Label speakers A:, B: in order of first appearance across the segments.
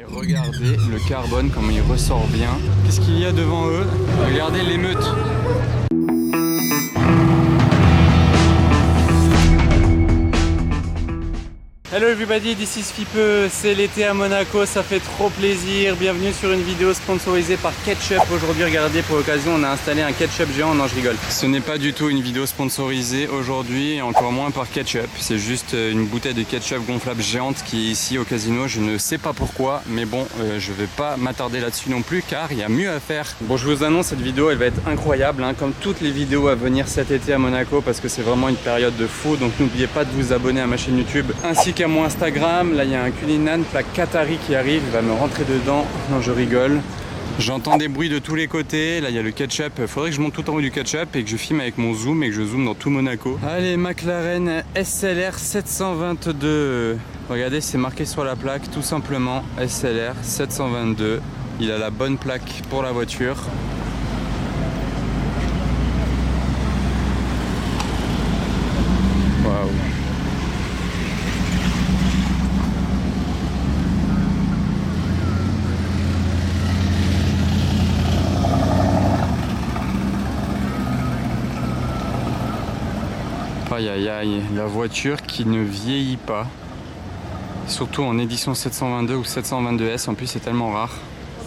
A: Et regardez le carbone, comment il ressort bien. Qu'est-ce qu'il y a devant eux? Regardez l'émeute. Hello everybody, this is Fipe, c'est l'été à Monaco, ça fait trop plaisir. Bienvenue sur une vidéo sponsorisée par Ketchup. Aujourd'hui, regardez, pour l'occasion, on a installé un ketchup géant. Non, je rigole. Ce n'est pas du tout une vidéo sponsorisée aujourd'hui, et encore moins par Ketchup. C'est juste une bouteille de ketchup gonflable géante qui est ici au casino. Je ne sais pas pourquoi, mais bon, je vais pas m'attarder là-dessus non plus car il y a mieux à faire. Bon, je vous annonce, cette vidéo, elle va être incroyable, hein, comme toutes les vidéos à venir cet été à Monaco, parce que c'est vraiment une période de fou. Donc n'oubliez pas de vous abonner à ma chaîne YouTube ainsi qu'à mon Instagram. Là il y a un Cullinan plaque Qatari qui arrive, il va me rentrer dedans. Non, je rigole. J'entends des bruits de tous les côtés. Là il y a le ketchup, faudrait que je monte tout en haut du ketchup et que je filme avec mon zoom et que je zoome dans tout Monaco. Allez, McLaren SLR 722. Regardez, c'est marqué sur la plaque tout simplement SLR 722. Il a la bonne plaque pour la voiture. Waouh. Aïe aïe aïe, la voiture qui ne vieillit pas, surtout en édition 722 ou 722S, en plus c'est tellement rare.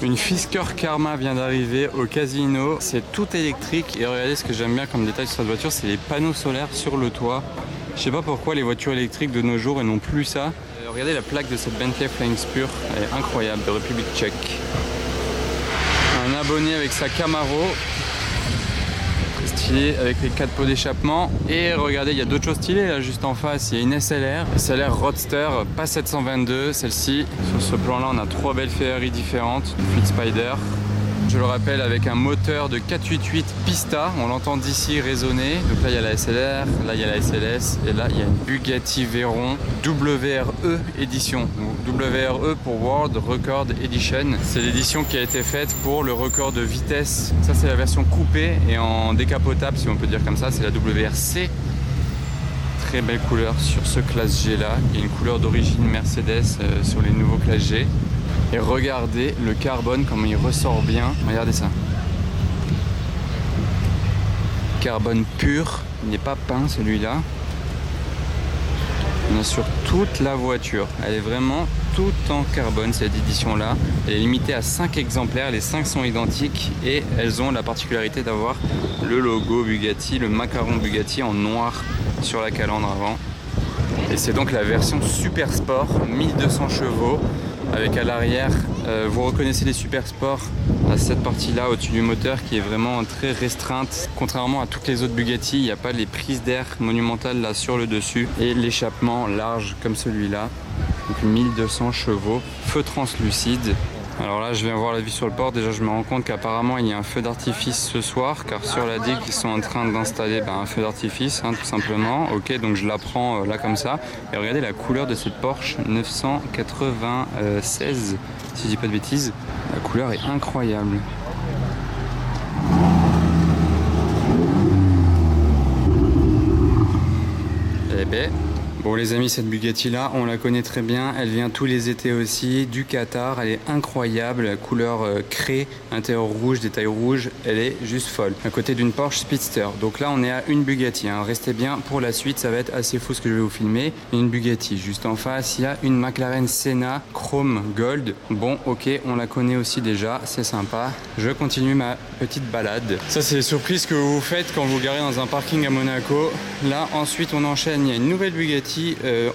A: Une Fisker Karma vient d'arriver au casino, c'est tout électrique et regardez ce que j'aime bien comme détail sur cette voiture, c'est les panneaux solaires sur le toit. Je sais pas pourquoi les voitures électriques de nos jours elles n'ont plus ça. Regardez la plaque de cette Bentley Flying Spur, elle est incroyable, de République tchèque. Un abonné avec sa Camaro. Stylé avec les 4 pots d'échappement. Et regardez, il y a d'autres choses stylées là juste en face. Il y a une SLR Roadster, pas 722, celle-ci. Sur ce plan là on a 3 belles Ferrari différentes, Fleet Spider. Je le rappelle, avec un moteur de 488 Pista, on l'entend d'ici résonner. Donc là il y a la SLR, là il y a la SLS et là il y a une Bugatti Veyron WRE édition. Donc, WRE pour World Record Edition. C'est l'édition qui a été faite pour le record de vitesse. Ça c'est la version coupée et en décapotable, si on peut dire comme ça, c'est la WRC. Très belle couleur sur ce classe G là. Il y a une couleur d'origine Mercedes sur les nouveaux classe G. Et regardez le carbone, comment il ressort bien. Regardez ça. Carbone pur, il n'est pas peint celui-là. On a sur toute la voiture. Elle est vraiment toute en carbone cette édition-là. Elle est limitée à 5 exemplaires, les 5 sont identiques et elles ont la particularité d'avoir le logo Bugatti, le macaron Bugatti en noir sur la calandre avant. Et c'est donc la version Super Sport, 1200 chevaux. Avec à l'arrière, vous reconnaissez les Super Sport à cette partie-là au-dessus du moteur qui est vraiment très restreinte. Contrairement à toutes les autres Bugatti, il n'y a pas les prises d'air monumentales là sur le dessus et l'échappement large comme celui-là. Donc 1200 chevaux, feu translucide. Alors là, je viens voir la vue sur le port. Déjà, je me rends compte qu'apparemment, il y a un feu d'artifice ce soir, car sur la digue, ils sont en train d'installer un feu d'artifice, hein, tout simplement. Ok, donc je la prends là comme ça. Et regardez la couleur de cette Porsche 996, si je dis pas de bêtises. La couleur est incroyable. Eh ben. Bon les amis, cette Bugatti là, on la connaît très bien, elle vient tous les étés aussi, du Qatar, elle est incroyable, la couleur craie, intérieur rouge, détail rouge, elle est juste folle. À côté d'une Porsche Speedster, donc là on est à une Bugatti, hein. Restez bien pour la suite, ça va être assez fou ce que je vais vous filmer. Une Bugatti, juste en face, il y a une McLaren Senna Chrome Gold. Bon ok, on la connaît aussi déjà, c'est sympa. Je continue ma petite balade. Ça c'est les surprises que vous faites quand vous garez dans un parking à Monaco. Là ensuite on enchaîne, il y a une nouvelle Bugatti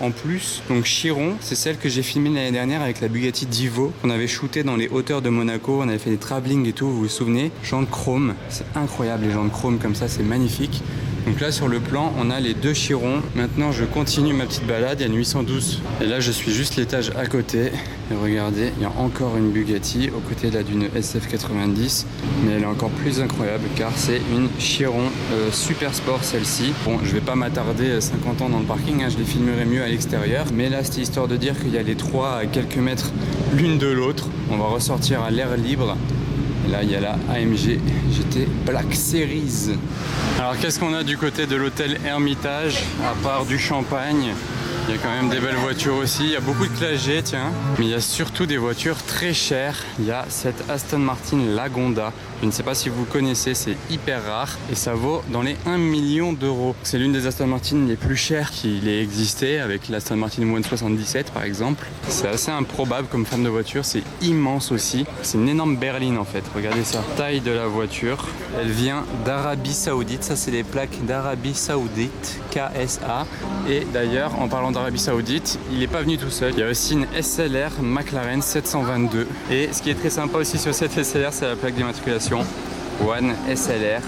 A: en plus, donc Chiron, c'est celle que j'ai filmée l'année dernière avec la Bugatti Divo qu'on avait shooté dans les hauteurs de Monaco, on avait fait des travelling et tout, vous vous souvenez, jantes chrome, c'est incroyable les jantes chrome comme ça, c'est magnifique. Donc là sur le plan on a les deux Chirons. Maintenant je continue ma petite balade, il y a une 812 et là je suis juste l'étage à côté et regardez, il y a encore une Bugatti aux côtés là d'une SF90, mais elle est encore plus incroyable car c'est une Chiron Super Sport celle-ci. Bon, je vais pas m'attarder 50 ans dans le parking, hein, je les filmerai mieux à l'extérieur, mais là c'était histoire de dire qu'il y a les trois à quelques mètres l'une de l'autre. On va ressortir à l'air libre. Et là il y a la AMG GT Black Series. Alors qu'est-ce qu'on a du côté de l'hôtel Hermitage à part du champagne? Il y a quand même des belles voitures aussi, il y a beaucoup de classe G, tiens. Mais il y a surtout des voitures très chères. Il y a cette Aston Martin Lagonda. Je ne sais pas si vous connaissez, c'est hyper rare et ça vaut dans les 1 million d'euros. C'est l'une des Aston Martin les plus chères qu'il ait existé, avec l'Aston Martin 177 par exemple. C'est assez improbable comme fan de voiture, c'est immense aussi. C'est une énorme berline en fait, regardez ça. Taille de la voiture, elle vient d'Arabie Saoudite, ça c'est les plaques d'Arabie Saoudite, KSA. Et d'ailleurs, en parlant d'Arabie Saoudite, il n'est pas venu tout seul. Il y a aussi une SLR McLaren 722. Et ce qui est très sympa aussi sur cette SLR, c'est la plaque d'immatriculation One SLR.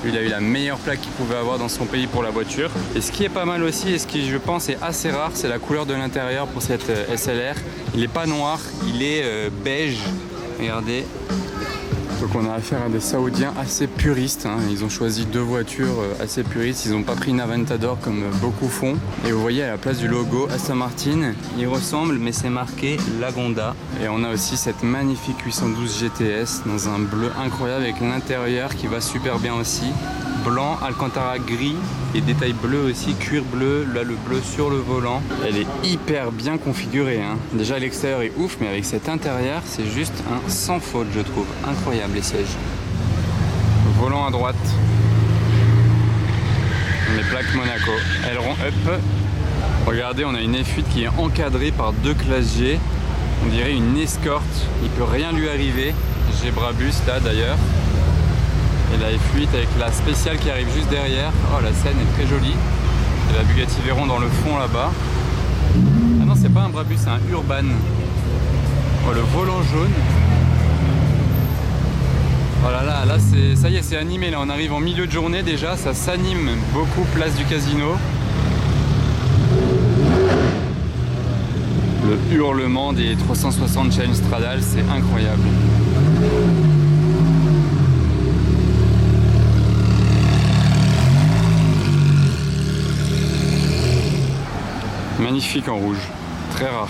A: Il a eu la meilleure plaque qu'il pouvait avoir dans son pays pour la voiture. Et ce qui est pas mal aussi, et ce qui je pense est assez rare, c'est la couleur de l'intérieur pour cette SLR. Il n'est pas noir, il est beige. Regardez. Donc on a affaire à des Saoudiens assez puristes, hein. Ils ont choisi deux voitures assez puristes, ils n'ont pas pris une Aventador comme beaucoup font. Et vous voyez à la place du logo Aston Martin, il ressemble mais c'est marqué Lagonda. Et on a aussi cette magnifique 812 GTS dans un bleu incroyable avec l'intérieur qui va super bien aussi. Blanc, Alcantara gris et détails bleus aussi, cuir bleu, là le bleu sur le volant. Elle est hyper bien configurée, hein. Déjà l'extérieur est ouf, mais avec cet intérieur c'est juste un sans faute je trouve. Incroyable les sièges. Volant à droite. Les plaques Monaco. Aileron up. Regardez, on a une F8 qui est encadrée par deux classes G. On dirait une escorte, il peut rien lui arriver. J'ai Brabus là d'ailleurs. Et la F8 avec la spéciale qui arrive juste derrière. Oh, la scène est très jolie. Et la Bugatti Veyron dans le fond là-bas. Ah non, c'est pas un Brabus, c'est un Urban. Oh, le volant jaune. Oh là là, là ça y est, c'est animé. Là, on arrive en milieu de journée déjà. Ça s'anime beaucoup, place du Casino. Le hurlement des 360 Challenge Stradale, c'est incroyable. Magnifique en rouge, très rare.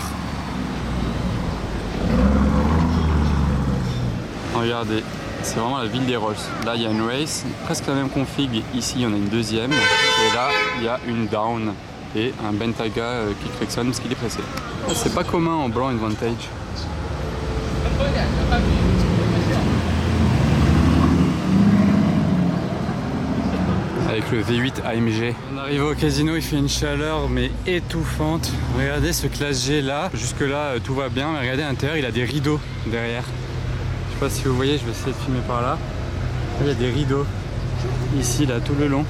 A: Regardez, c'est vraiment la ville des Rolls. Là il y a une race, presque la même config. Ici il y en a une deuxième. Et là il y a une down et un Bentayga qui klaxonne parce qu'il est pressé. C'est pas commun en blanc une Vantage. Avec le V8 AMG. On arrive au casino, il fait une chaleur mais étouffante. Regardez ce classe G là, jusque là tout va bien, mais regardez à l'intérieur, il a des rideaux derrière. Je sais pas si vous voyez, je vais essayer de filmer par là. Il y a des rideaux ici là tout le long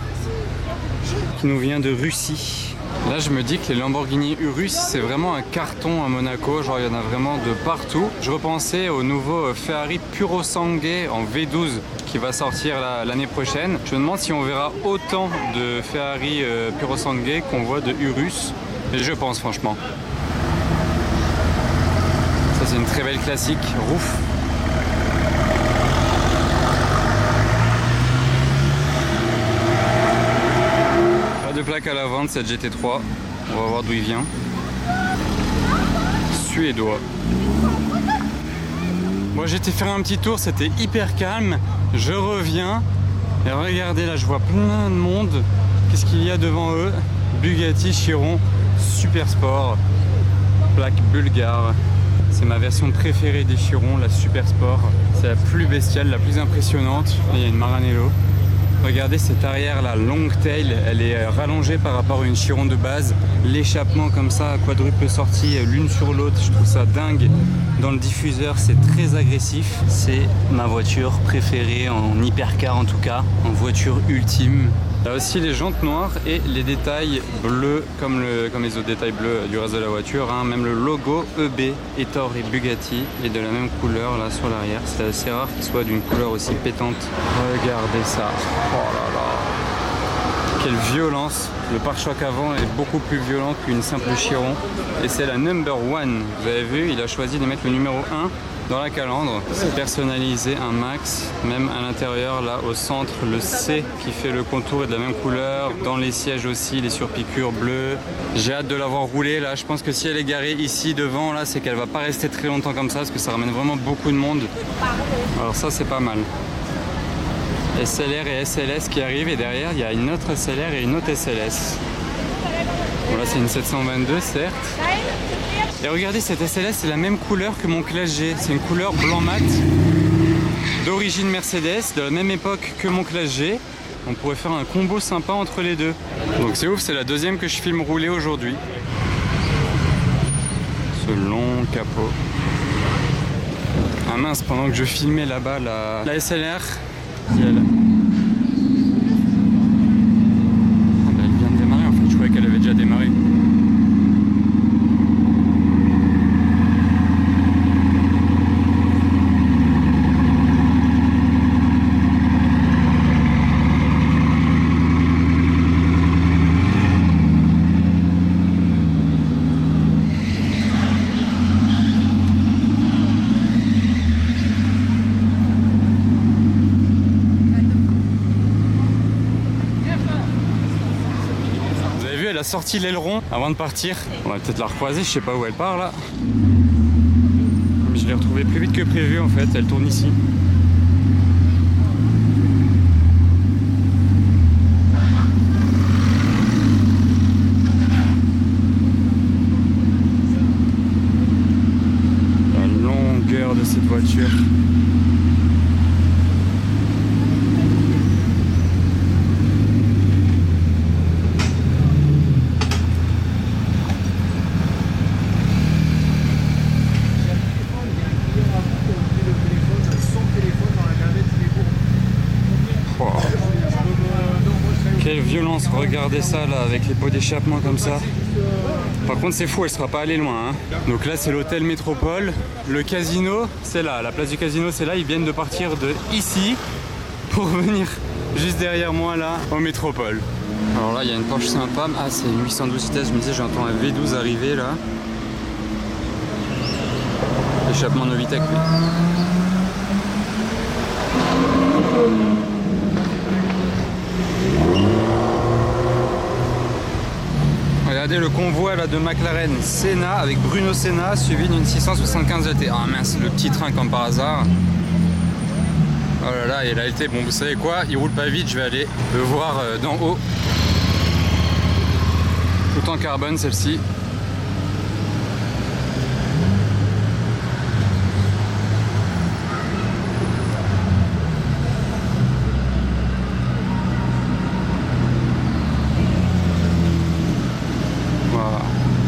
A: qui nous vient de Russie. Là je me dis que les Lamborghini Urus c'est vraiment un carton à Monaco, genre il y en a vraiment de partout. Je repensais au nouveau Ferrari Purosangue en V12 qui va sortir l'année prochaine. Je me demande si on verra autant de Ferrari Purosangue qu'on voit de Urus, mais je pense franchement. Ça c'est une très belle classique, Roof. De plaque à la vente, cette GT3, on va voir d'où il vient. Suédois. Moi j'étais faire un petit tour, c'était hyper calme. Je reviens et regardez là, je vois plein de monde. Qu'est-ce qu'il y a devant eux? Bugatti Chiron Super Sport, plaque bulgare. C'est ma version préférée des Chiron, la Super Sport. C'est la plus bestiale, la plus impressionnante. Et il y a une Maranello. Regardez cette arrière là, long tail, elle est rallongée par rapport à une Chiron de base. L'échappement comme ça, quadruple sortie l'une sur l'autre, je trouve ça dingue. Dans le diffuseur, c'est très agressif. C'est ma voiture préférée en hypercar en tout cas, en voiture ultime. Il y a aussi les jantes noires et les détails bleus, comme les autres détails bleus du reste de la voiture. Hein. Même le logo EB, Ettore et Bugatti est de la même couleur là sur l'arrière. C'est assez rare qu'il soit d'une couleur aussi pétante. Regardez ça. Oh là là. Quelle violence. Le pare-choc avant est beaucoup plus violent qu'une simple Chiron. Et c'est la number one. Vous avez vu, il a choisi de mettre le numéro 1 dans la calandre. C'est personnalisé un max, même à l'intérieur là au centre le C qui fait le contour est de la même couleur, dans les sièges aussi les surpiqûres bleues. J'ai hâte de la voir rouler là, je pense que si elle est garée ici devant là, c'est qu'elle va pas rester très longtemps comme ça parce que ça ramène vraiment beaucoup de monde. Alors ça c'est pas mal. SLR et SLS qui arrivent et derrière il y a une autre SLR et une autre SLS. Voilà, c'est une 722 certes. Et regardez, cette SLS, c'est la même couleur que mon Classe G. C'est une couleur blanc mat d'origine Mercedes, de la même époque que mon Classe G. On pourrait faire un combo sympa entre les deux. Donc c'est ouf, c'est la deuxième que je filme rouler aujourd'hui. Ce long capot. Ah mince, pendant que je filmais là-bas la SLR, elle vient de démarrer en fait, je croyais qu'elle avait déjà démarré. Elle a sorti l'aileron avant de partir. On va peut-être la recroiser, je sais pas où elle part là. Je l'ai retrouvée plus vite que prévu en fait, elle tourne ici. La longueur de cette voiture. Quelle violence, regardez ça là avec les pots d'échappement comme ça. Par contre c'est fou, elle sera pas allée loin hein. Donc là c'est l'hôtel Métropole. Le casino c'est là, la place du casino c'est là. Ils viennent de partir de ici pour venir juste derrière moi là au Métropole. Alors là il y a une Porsche sympa. Ah c'est une 812 vitesses, je me disais j'entends un V12 arriver là. Échappement Novitec lui. Regardez le convoi là de McLaren Senna avec Bruno Senna suivi d'une 675 GT. Ah mince, le petit train comme par hasard. Oh là là, il a été, bon vous savez quoi, il roule pas vite, je vais aller le voir d'en haut. Tout en carbone celle-ci.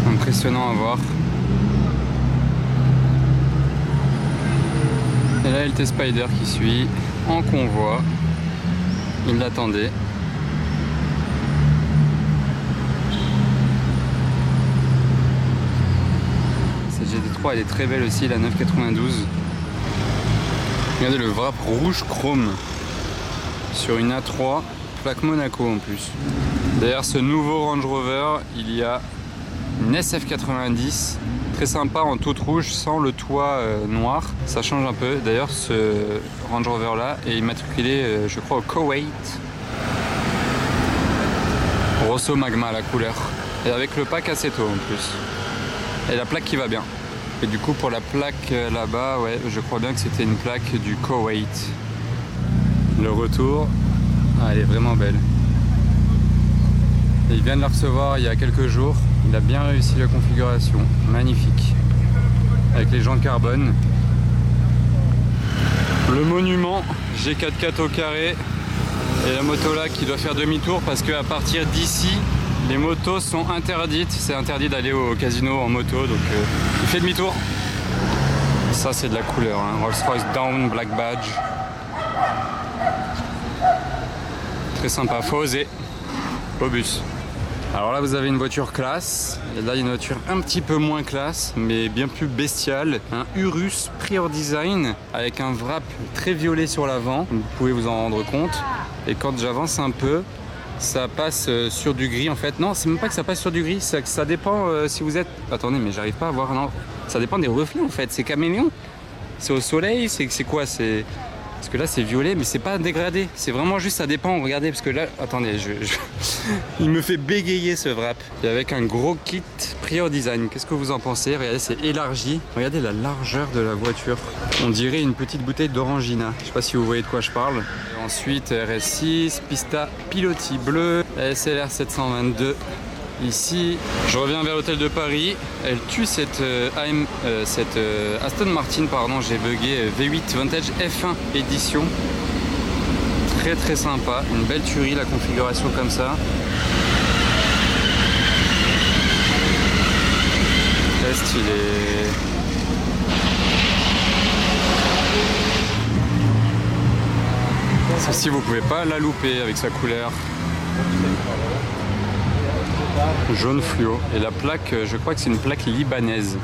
A: Impressionnant à voir. Et là, LT Spider qui suit en convoi. Il l'attendait. Cette GT3 elle est très belle aussi, la 992. Regardez le wrap rouge chrome sur une A3, plaque Monaco en plus. Derrière ce nouveau Range Rover, il y a une SF90 très sympa en toute rouge sans le toit noir, ça change un peu. D'ailleurs ce Range Rover là est immatriculé je crois au Koweït. Rosso Magma la couleur et avec le pack Assetto en plus et la plaque qui va bien. Et du coup pour la plaque là-bas, ouais, je crois bien que c'était une plaque du Koweït. Le retour, ah, elle est vraiment belle. Et il vient de la recevoir il y a quelques jours. Il a bien réussi la configuration, magnifique. Avec les jantes carbone. Le monument G4 au carré. Et la moto là qui doit faire demi-tour parce qu'à partir d'ici, les motos sont interdites. C'est interdit d'aller au casino en moto, donc il fait demi-tour. Ça c'est de la couleur, hein. Rolls-Royce Down Black Badge. Très sympa, faut oser. Au bus. Alors là vous avez une voiture classe, et là il y a une voiture un petit peu moins classe, mais bien plus bestiale, un Urus Prior Design avec un wrap très violet sur l'avant, vous pouvez vous en rendre compte. Et quand j'avance un peu, ça passe sur du gris en fait. Non, c'est même pas que ça passe sur du gris, ça dépend si vous êtes... Attendez, mais j'arrive pas à voir, non. Ça dépend des reflets en fait, c'est caméléon. C'est au soleil, c'est quoi? C'est... Parce que là c'est violet mais c'est pas dégradé, c'est vraiment juste ça dépend, regardez parce que là, attendez, il me fait bégayer ce wrap. Et avec un gros kit Prior Design, qu'est-ce que vous en pensez? Regardez, c'est élargi, regardez la largeur de la voiture. On dirait une petite bouteille d'Orangina, je sais pas si vous voyez de quoi je parle. Et ensuite RS6, Pista Piloti bleu, la SLR 722 Ici, je reviens vers l'hôtel de Paris. Elle tue cette Aston Martin, pardon, j'ai bugué, V8 Vantage F1 édition. Très très sympa, une belle tuerie la configuration comme ça. Très stylé. Celle-ci vous pouvez pas la louper avec sa couleur jaune fluo. Et la plaque, je crois que c'est une plaque libanaise.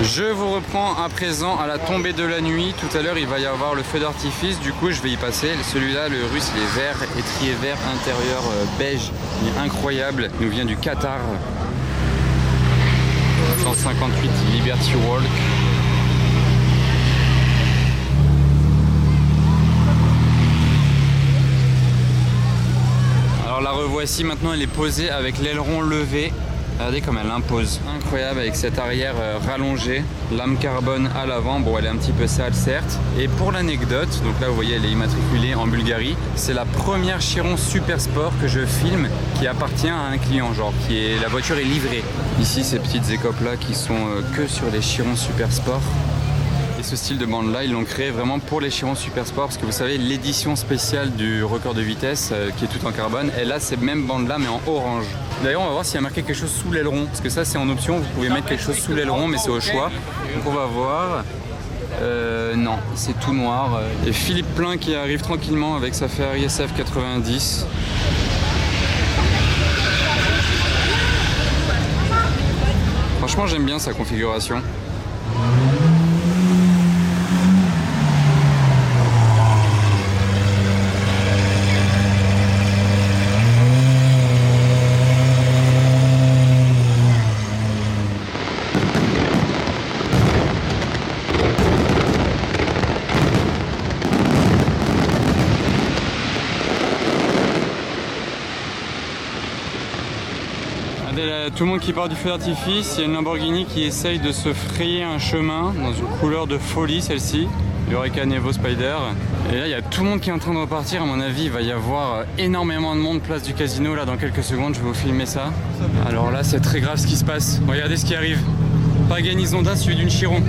A: Je vous reprends à présent à la tombée de la nuit. Tout à l'heure il va y avoir le feu d'artifice, du coup je vais y passer. Celui-là, le russe, il est vert, étrier vert, intérieur beige, il est incroyable. Il nous vient du Qatar. 158 Liberty Walk. Alors la revoici maintenant, elle est posée avec l'aileron levé. Regardez comme elle impose. Incroyable avec cette arrière rallongée. Lame carbone à l'avant. Bon, elle est un petit peu sale certes. Et pour l'anecdote, donc là vous voyez elle est immatriculée en Bulgarie. C'est la première Chiron Super Sport que je filme qui appartient à un client, genre la voiture est livrée. Ici ces petites écopes là qui sont que sur les Chiron Super Sport. Et ce style de bande là ils l'ont créé vraiment pour les Chiron Super Sport parce que vous savez l'édition spéciale du record de vitesse qui est tout en carbone, elle a ces mêmes bandes là mais en orange. D'ailleurs on va voir s'il y a marqué quelque chose sous l'aileron parce que ça c'est en option, vous pouvez mettre quelque chose sous l'aileron mais c'est au choix. Donc on va voir. Non, c'est tout noir. Et Philippe Plein qui arrive tranquillement avec sa Ferrari SF 90. Franchement j'aime bien sa configuration. Tout le monde qui part du feu d'artifice, il y a une Lamborghini qui essaye de se frayer un chemin dans une couleur de folie celle-ci, Eureka Nevo Spider. Et là il y a tout le monde qui est en train de repartir, à mon avis il va y avoir énormément de monde place du casino là dans quelques secondes, je vais vous filmer ça. Alors là c'est très grave ce qui se passe, regardez ce qui arrive. Pagani Zonda suivi d'une Chiron.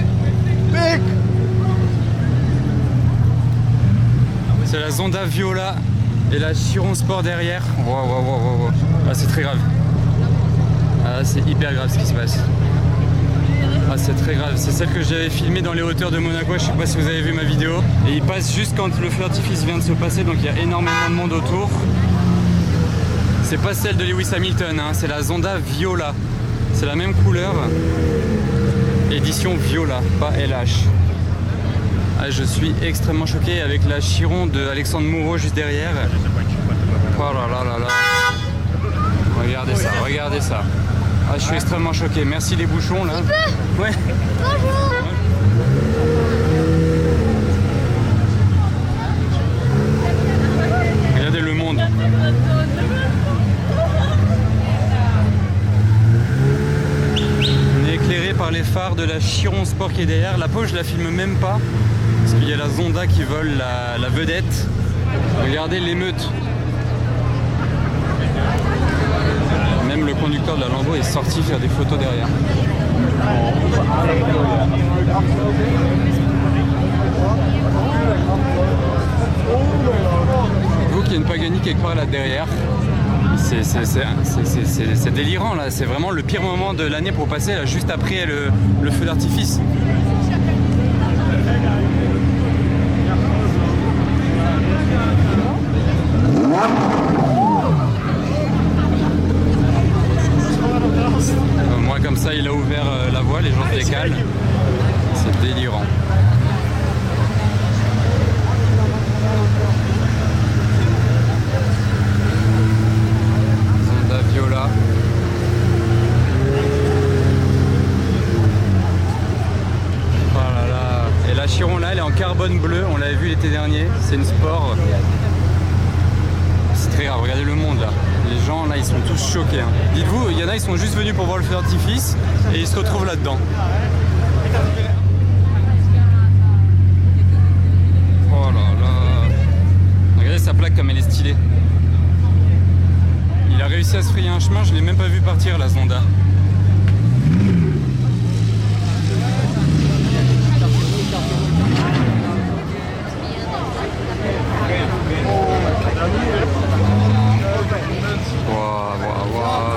A: C'est la Zonda Viola et la Chiron Sport derrière. Wow. Ah c'est très grave. Ah, c'est hyper grave ce qui se passe. Ah, c'est très grave. C'est celle que j'avais filmée dans les hauteurs de Monaco. Je sais pas si vous avez vu ma vidéo. Et il passe juste quand le feu d'artifice vient de se passer. Donc il y a énormément de monde autour. C'est pas celle de Lewis Hamilton, hein, c'est la Zonda Viola. C'est la même couleur. Édition Viola, pas LH. Ah, je suis extrêmement choqué avec la Chiron de Alexandre Moreau juste derrière. Oh là là là là. Regardez ça. Ah, je suis extrêmement choqué. Merci les bouchons là. Ouais.
B: Bonjour.
A: Regardez le monde. On est éclairé par les phares de la Chiron Sport qui est derrière. La peau je la filme même pas parce qu'il y a la Zonda qui vole la vedette. Regardez l'émeute. Même le conducteur de la Lambo est sorti faire des photos derrière. Vous qu'il y a une Pagani quelque part là derrière. C'est délirant là, c'est vraiment le pire moment de l'année pour passer là, juste après le feu d'artifice. Moi comme ça il a ouvert la voie, les gens se décalent. C'est délirant. Zonda Viola. Oh là là. Et la Chiron là elle est en carbone bleu, on l'avait vu l'été dernier, c'est une sport. C'est très grave, regardez le monde là. Les gens là ils sont tous choqués. Hein. Dites-vous, il y en a ils sont juste venus pour voir le feu d'artifice et ils se retrouvent là-dedans. Oh là là. Regardez sa plaque comme elle est stylée. Il a réussi réussi à se frayer un chemin, je l'ai même pas vu partir la Zonda.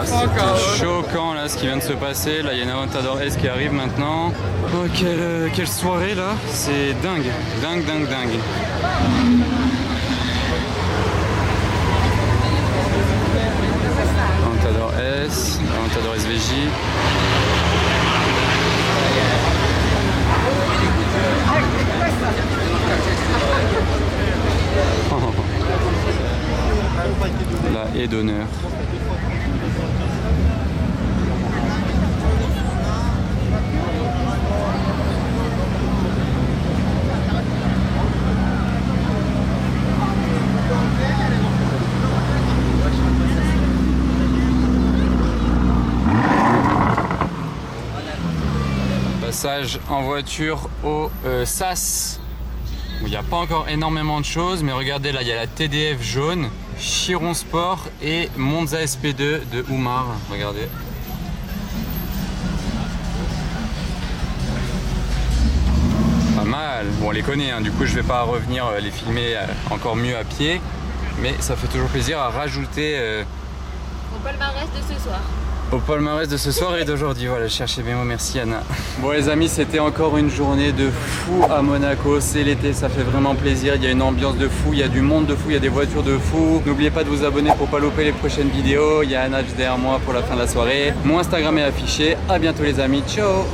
A: C'était choquant là ce qui vient de se passer. Là il y a une Aventador S qui arrive maintenant. Oh quelle soirée là, c'est dingue, dingue, dingue, dingue. Aventador S, Aventador SVJ. La haie d'honneur. Passage en voiture au SAS. Il n'y a pas encore énormément de choses, mais regardez là, il y a la TDF jaune, Chiron Sport et Monza SP2 de Oumar. Regardez. Pas mal. Bon, on les connaît, hein. Du coup je vais pas revenir les filmer encore mieux à pied, mais ça fait toujours plaisir à rajouter
B: au palmarès de ce soir.
A: Au palmarès de ce soir et d'aujourd'hui. Voilà, je cherchais mes mots, merci Anna. Bon les amis, c'était encore une journée de fou à Monaco. C'est l'été, ça fait vraiment plaisir. Il y a une ambiance de fou, il y a du monde de fou, il y a des voitures de fou. N'oubliez pas de vous abonner pour pas louper les prochaines vidéos. Il y a Anna juste derrière moi pour la fin de la soirée. Mon Instagram est affiché. À bientôt les amis, ciao.